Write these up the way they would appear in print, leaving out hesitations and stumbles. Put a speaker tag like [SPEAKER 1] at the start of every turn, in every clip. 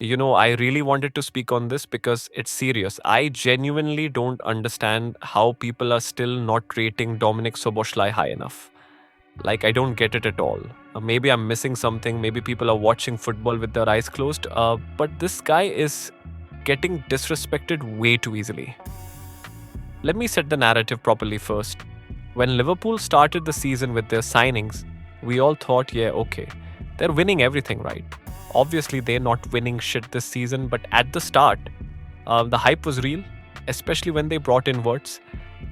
[SPEAKER 1] I really wanted to speak on this because it's serious. I genuinely don't understand how people are still not rating Dominic Soboslai high enough. Like, I don't get it at all. Maybe I'm missing something. Maybe people are watching football with their eyes closed. But this guy is getting disrespected way too easily. Let me set the narrative properly first. When Liverpool started the season with their signings, we all thought, yeah, okay, they're winning everything, right? Obviously, they're not winning shit this season, but at the start, the hype was real, especially when they brought in Wirtz.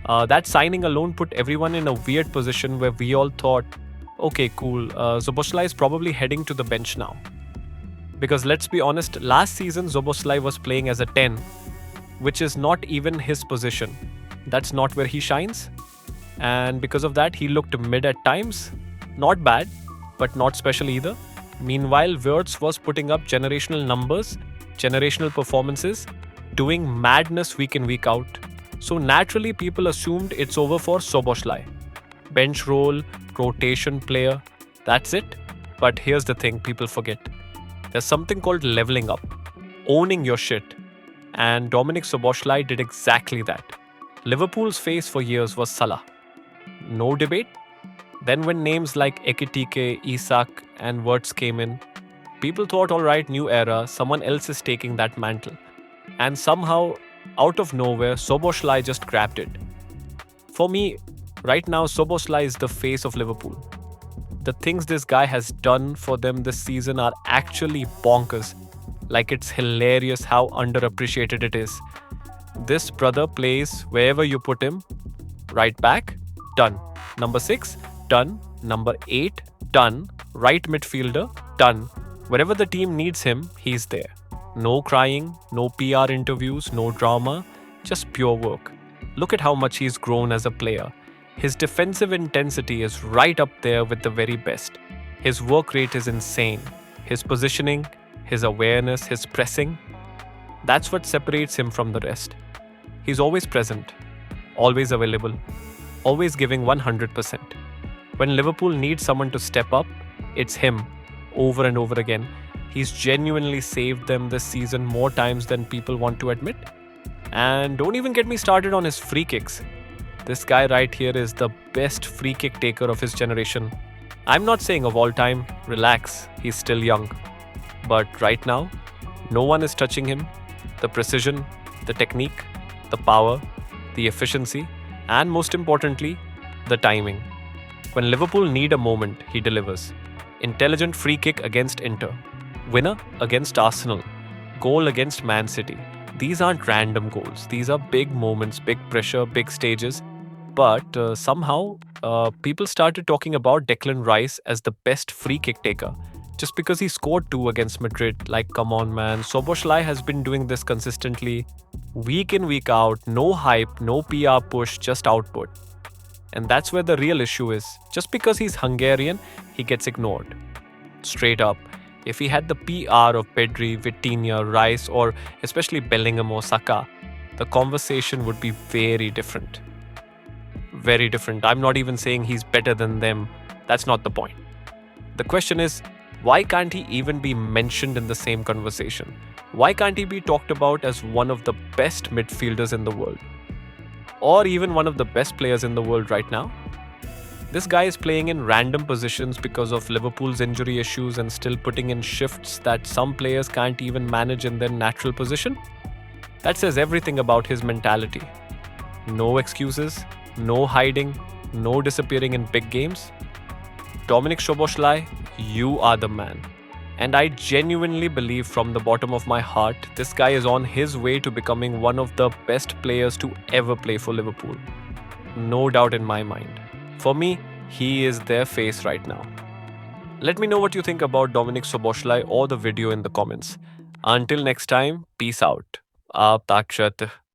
[SPEAKER 1] That signing alone put everyone in a weird position where we all thought, okay, cool, Zoboslai is probably heading to the bench now. Because let's be honest, last season Zoboslai was playing as a 10, which is not even his position. That's not where he shines. And because of that, he looked mid at times. Not bad, but not special either. Meanwhile, Wirtz was putting up generational numbers, generational performances, doing madness week in, week out. So naturally, people assumed it's over for Soboslai. Bench role, rotation player, that's it. But here's the thing people forget there's something called leveling up, owning your shit. And Dominic Soboslai did exactly that. Liverpool's face for years was Salah. No debate. Then, when names like Ekitike, Isak, and Wirtz came in, people thought, alright, new era, someone else is taking that mantle. And somehow, out of nowhere, Soboslai just grabbed it. For me, right now, Soboslai is the face of Liverpool. The things this guy has done for them this season are actually bonkers. Like, it's hilarious how underappreciated it is. This brother plays wherever you put him. Right back, done. Number 6, done. Number 8, done. Right midfielder, done. Wherever the team needs him, he's there. No crying, no PR interviews, no drama, just pure work. Look at how much he's grown as a player. His defensive intensity is right up there with the very best. His work rate is insane. His positioning, his awareness, his pressing, that's what separates him from the rest. He's always present, always available, always giving 100%. When Liverpool needs someone to step up, it's him, over and over again. He's genuinely saved them this season more times than people want to admit. And don't even get me started on his free kicks. This guy right here is the best free kick taker of his generation. I'm not saying of all time, relax, he's still young. But right now, no one is touching him. The precision, the technique, the power, the efficiency, and most importantly, the timing. When Liverpool need a moment, he delivers. Intelligent free kick against Inter. Winner against Arsenal. Goal against Man City. These aren't random goals. These are big moments, big pressure, big stages. But somehow, people started talking about Declan Rice as the best free kick taker. Just because he scored 2 against Madrid, like, come on, man. Soboslai has been doing this consistently, week in, week out, no hype, no PR push, just output. And that's where the real issue is. Just because he's Hungarian, he gets ignored. Straight up. If he had the PR of Pedri, Vitinha, Rice, or especially Bellingham or Saka, the conversation would be very different. Very different. I'm not even saying he's better than them. That's not the point. The question is, why can't he even be mentioned in the same conversation? Why can't he be talked about as one of the best midfielders in the world? Or even one of the best players in the world right now? This guy is playing in random positions because of Liverpool's injury issues and still putting in shifts that some players can't even manage in their natural position. That says everything about his mentality. No excuses, no hiding, no disappearing in big games. Dominic Soboslai, you are the man. And I genuinely believe from the bottom of my heart, this guy is on his way to becoming one of the best players to ever play for Liverpool. No doubt in my mind. For me, he is their face right now. Let me know what you think about Dominic Soboslai or the video in the comments. Until next time, peace out. Aap Takshat.